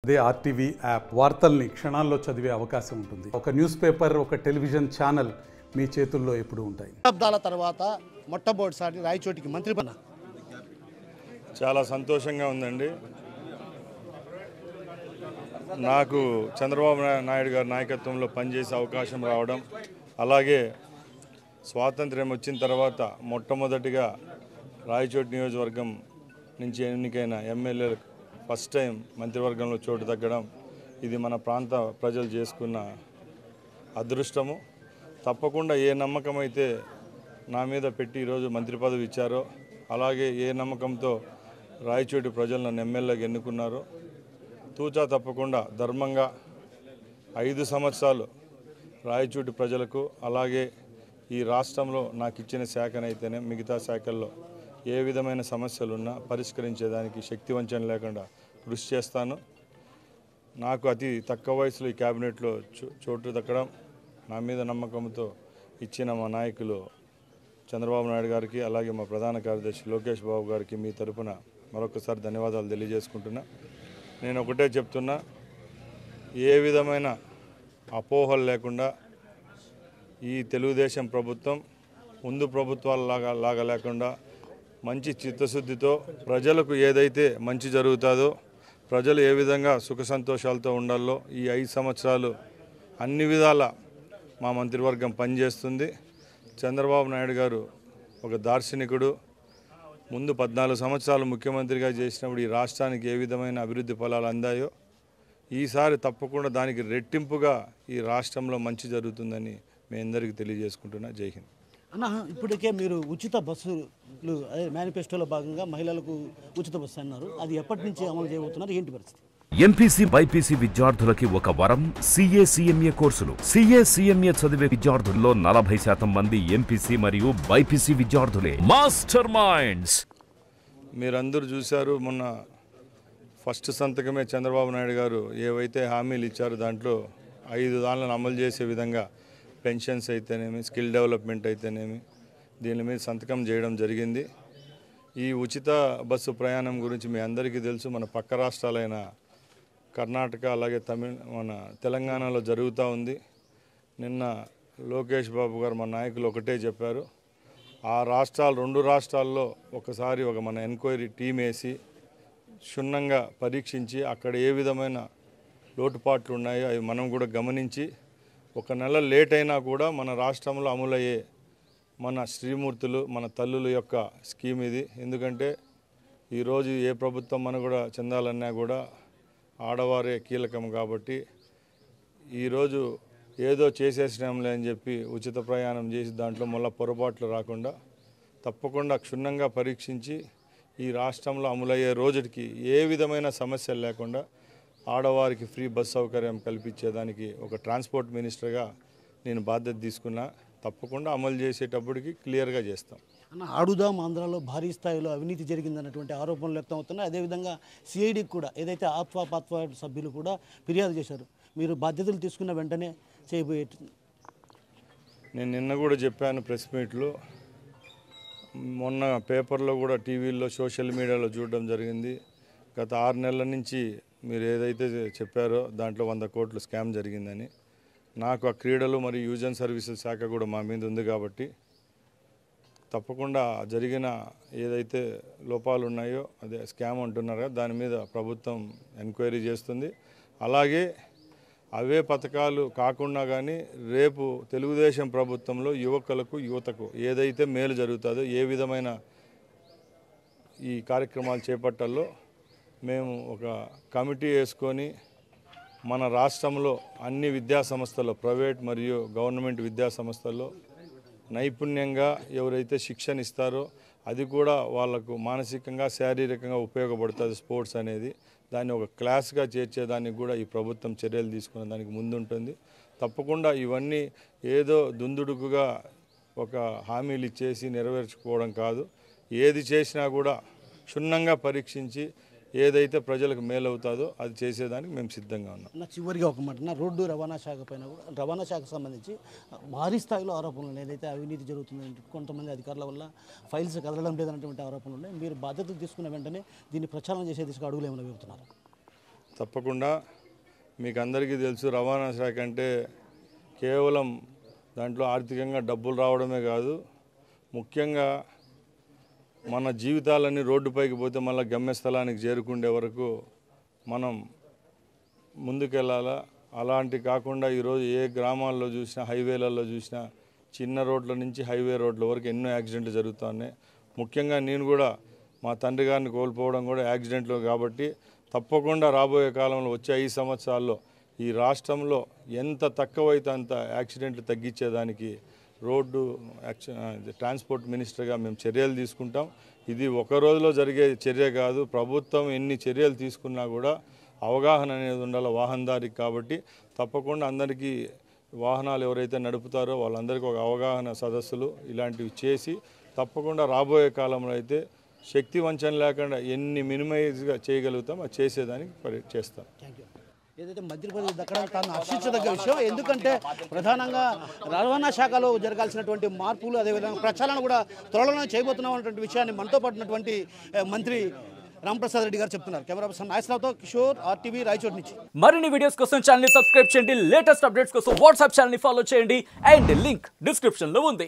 అదే RTV app వార్తల్ని క్షణాల్లో చదివే అవకాశం ఉంటుంది. ఒక న్యూస్ పేపర్, ఒక టెలివిజన్ ఛానల్ మీ చేతుల్లో ఎప్పుడూ ఉంటాయి. శతాబ్దాల తర్వాత మొట్టమొదటిసారి రాయచోటికి మంత్రి పన్న చాలా సంతోషంగా ఉందండి. నాకు చంద్రబాబు నాయుడు గారి నాయకత్వంలో పనిచేసే అవకాశం రావడం, అలాగే స్వాతంత్ర్యం వచ్చిన తర్వాత మొట్టమొదటిగా రాయచోటి నియోజకవర్గం నుంచి ఎన్నికైన ఎమ్మెల్యేలకు ఫస్ట్ టైం మంత్రివర్గంలో చోటు తగ్గడం, ఇది మన ప్రాంత ప్రజలు చేసుకున్న అదృష్టము. తప్పకుండా ఏ నమ్మకం అయితే నా మీద పెట్టి ఈరోజు మంత్రి పదవి ఇచ్చారో, అలాగే ఏ నమ్మకంతో రాయచోటి ప్రజలు నన్ను ఎమ్మెల్యేగా ఎన్నుకున్నారో, తూచా తప్పకుండా ధర్మంగా 5 సంవత్సరాలు రాయచోటి ప్రజలకు, అలాగే ఈ రాష్ట్రంలో నాకు ఇచ్చిన శాఖనైతేనే మిగతా శాఖల్లో ఏ విధమైన సమస్యలున్నా పరిష్కరించేదానికి శక్తివంచన లేకుండా కృషి చేస్తాను. నాకు అతి తక్కువ వయసులో ఈ క్యాబినెట్లో చోటు దక్కడం, నా మీద నమ్మకంతో ఇచ్చిన మా నాయకులు చంద్రబాబు నాయుడు గారికి, అలాగే మా ప్రధాన కార్యదర్శి లోకేష్ బాబు గారికి మీ తరపున మరొకసారి ధన్యవాదాలు తెలియజేసుకుంటున్నా. నేను ఒకటే చెప్తున్నా, ఏ విధమైన అపోహలు లేకుండా ఈ తెలుగుదేశం ప్రభుత్వం ముందు ప్రభుత్వాల లాగా లేకుండా మంచి చిత్తశుద్ధితో ప్రజలకు ఏదైతే మంచి జరుగుతుందో, ప్రజలు ఏ విధంగా సుఖ సంతోషాలతో ఉండాలో ఈ 5 సంవత్సరాలు అన్ని విధాల మా మంత్రివర్గం పనిచేస్తుంది. చంద్రబాబు నాయుడు గారు ఒక దార్శనికుడు. ముందు 14 సంవత్సరాలు ముఖ్యమంత్రిగా చేసినప్పుడు ఈ రాష్ట్రానికి ఏ విధమైన అభివృద్ధి ఫలాలు అందాయో, ఈసారి తప్పకుండా దానికి రెట్టింపుగా ఈ రాష్ట్రంలో మంచి జరుగుతుందని మీ అందరికీ తెలియజేసుకుంటున్నా. జై హింద్. అన్న, ఇప్పటికే మీరు ఉచిత బస్సులు మేనిఫెస్టోలో భాగంగా మహిళలకు ఉచిత బస్సు అన్నారు. అది ఎప్పటి నుంచి అమలు చేయబోతున్నారు, ఏంటి పరిస్థితి? ఎంపీసీ బైపీసీ విద్యార్థులకి ఒక వరం CA/CMA కోర్సులు. CA/CMA చదివే విద్యార్థుల్లో 40% మంది ఎంపీసీ మరియు బైపీసీ విద్యార్థులే. Master Minds. మీరందరూ చూశారు, మొన్న ఫస్ట్ సంతకమే చంద్రబాబు నాయుడు గారు ఏవైతే హామీలు ఇచ్చారో దాంట్లో 5 దానిలను అమలు చేసే విధంగా పెన్షన్స్ అయితేనేమి, స్కిల్ డెవలప్మెంట్ అయితేనేమి, దీని మీద సంతకం చేయడం జరిగింది. ఈ ఉచిత బస్సు ప్రయాణం గురించి మీ అందరికీ తెలుసు. మన పక్క రాష్ట్రాలైన కర్ణాటక, అలాగే మన తెలంగాణలో జరుగుతూ ఉంది. నిన్న లోకేష్ బాబు గారు మన నాయకులు ఒకటే చెప్పారు, ఆ రాష్ట్రాలు 2 రాష్ట్రాల్లో ఒకసారి మన ఎంక్వైరీ టీం వేసి క్షుణ్ణంగా పరీక్షించి అక్కడ ఏ విధమైన లోటుపాట్లు ఉన్నాయో అవి మనం కూడా గమనించి 1 నెల లేట్ అయినా కూడా మన రాష్ట్రంలో అమలయ్యే మన శ్రీమూర్తులు, మన తల్లుల యొక్క స్కీమ్ ఇది. ఎందుకంటే ఈరోజు ఏ ప్రభుత్వం మన కూడా చెందాలన్నా కూడా ఆడవారే కీలకం. కాబట్టి ఈరోజు ఏదో చేసేసినాంలే అని చెప్పి ఉచిత ప్రయాణం చేసి దాంట్లో మళ్ళీ పొరపాట్లు రాకుండా తప్పకుండా క్షుణ్ణంగా పరీక్షించి ఈ రాష్ట్రంలో అమలయ్యే రోజుకి ఏ విధమైన సమస్యలు లేకుండా ఆడవారికి ఫ్రీ బస్ సౌకర్యం కల్పించేదానికి ఒక ట్రాన్స్పోర్ట్ మినిస్టర్గా నేను బాధ్యత తీసుకున్నా. తప్పకుండా అమలు చేసేటప్పటికి క్లియర్గా చేస్తాం. అన్న, ఆడుదాం ఆంధ్రాలో భారీ స్థాయిలో అవినీతి జరిగిందన్నటువంటి ఆరోపణలు వ్యక్తం అవుతున్నాయి. అదేవిధంగా సిఐడికి కూడా ఏదైతే ఆత్వాపాత్వ సభ్యులు కూడా ఫిర్యాదు చేశారు. మీరు బాధ్యతలు తీసుకున్న వెంటనే చేయబోయే. నేను నిన్న కూడా చెప్పాను ప్రెస్ మీట్లో, మొన్న పేపర్లో కూడా, టీవీల్లో, సోషల్ మీడియాలో చూడడం జరిగింది. గత 6 నెలల నుంచి మీరు ఏదైతే చెప్పారో దాంట్లో 100 కోట్లు స్కామ్ జరిగిందని. నాకు ఆ క్రీడలు మరియు యూజ్ అండ్ సర్వీసెస్ శాఖ కూడా మా మీద ఉంది కాబట్టి తప్పకుండా జరిగిన ఏదైతే లోపాలు ఉన్నాయో, అదే స్కామ్ అంటున్నారో దాని మీద ప్రభుత్వం ఎంక్వైరీ చేస్తుంది. అలాగే అవే పథకాలు కాకుండా కానీ రేపు తెలుగుదేశం ప్రభుత్వంలో యువతకు ఏదైతే మేలు జరుగుతుందో, ఏ విధమైన ఈ కార్యక్రమాలు చేపట్టాలో మేము ఒక కమిటీ వేసుకొని మన రాష్ట్రంలో అన్ని విద్యా సంస్థల్లో, ప్రైవేట్ మరియు గవర్నమెంట్ విద్యా సంస్థల్లో నైపుణ్యంగా ఎవరైతే శిక్షణ ఇస్తారో అది కూడా వాళ్ళకు మానసికంగా, శారీరకంగా ఉపయోగపడుతుంది స్పోర్ట్స్ అనేది. దాన్ని ఒక క్లాస్గా చేర్చేదానికి కూడా ఈ ప్రభుత్వం చర్యలు తీసుకునే దానికి ముందుంటుంది. తప్పకుండా ఇవన్నీ ఏదో దుందుడుకుగా ఒక హామీలు ఇచ్చేసి నెరవేర్చుకోవడం కాదు. ఏది చేసినా కూడా క్షుణ్ణంగా పరీక్షించి ఏదైతే ప్రజలకు మేలు అవుతుందో అది చేసేదానికి మేము సిద్ధంగా ఉన్నాం. చివరిగా ఒక మాట, రోడ్డు రవాణా శాఖ పైన కూడా, రవాణా శాఖకు సంబంధించి భారీ స్థాయిలో ఆరోపణలు ఏదైతే అవినీతి జరుగుతుందంటే కొంతమంది అధికారుల వల్ల ఫైల్స్ కదలడం లేదన్నటువంటి ఆరోపణలు ఉన్నాయి. మీరు బాధ్యతలు తీసుకున్న వెంటనే దీన్ని ప్రచారం చేసే దిశగా అడుగులు ఏమైనా వేస్తున్నారు? తప్పకుండా మీకు అందరికీ తెలుసు, రవాణా శాఖ అంటే కేవలం దాంట్లో ఆర్థికంగా డబ్బులు రావడమే కాదు, ముఖ్యంగా మన జీవితాలన్నీ రోడ్డుపైకి పోతే మళ్ళీ గమ్యస్థలానికి చేరుకునే వరకు మనం ముందుకెళ్ళాలా. అలాంటి కాకుండా ఈరోజు ఏ గ్రామాల్లో చూసినా, హైవేలలో చూసినా, చిన్న రోడ్ల నుంచి హైవే రోడ్ల వరకు ఎన్నో యాక్సిడెంట్లు జరుగుతున్నాయి. ముఖ్యంగా నేను కూడా మా తండ్రి గారిని కోల్పోవడం కూడా యాక్సిడెంట్లు కాబట్టి తప్పకుండా రాబోయే కాలంలో వచ్చే 5 సంవత్సరాల్లో ఈ రాష్ట్రంలో ఎంత తక్కువైతే అంత యాక్సిడెంట్లు తగ్గించేదానికి రోడ్డు ట్రాన్స్పోర్ట్ మినిస్టర్గా మేము చర్యలు తీసుకుంటాం. ఇది ఒక రోజులో జరిగే చర్య కాదు. ప్రభుత్వం ఎన్ని చర్యలు తీసుకున్నా కూడా అవగాహన అనేది ఉండాలి వాహనదారికి. కాబట్టి తప్పకుండా అందరికీ వాహనాలు ఎవరైతే నడుపుతారో వాళ్ళందరికీ ఒక అవగాహన సదస్సులు ఇలాంటివి చేసి తప్పకుండా రాబోయే కాలంలో అయితే శక్తి వంచన లేకుండా ఎన్ని మినిమైజ్గా చేయగలుగుతాం అది చేసేదానికి చేస్తాం. ఏదైతే మంత్రిపదవి దక్కడం తాను హర్షించదగ్గ విషయం. ఎందుకంటే ప్రధానంగా రవాణా శాఖలో జరగాల్సినటువంటి మార్పులు, అదేవిధంగా ప్రచారాలను కూడా త్వరలోనే చేయబోతున్నాం అన్నటువంటి విషయాన్ని మనతో పడినటువంటి మంత్రి రాంప్రసాద్ రెడ్డి గారు చెప్తున్నారు. కెమెరా పర్సన్ నాయస్రావుతో కిషోర్, RTV, రాయచోటి నుంచి. మరిన్ని వీడియోస్ కోసం ఛానల్ ని సబ్స్క్రైబ్ చేయండి, లేటెస్ట్ అప్డేట్స్ కోసం వాట్సాప్ ఛానల్ ని ఫాలో చేయండి అండ్ లింక్ డిస్క్రిప్షన్ లో ఉంది.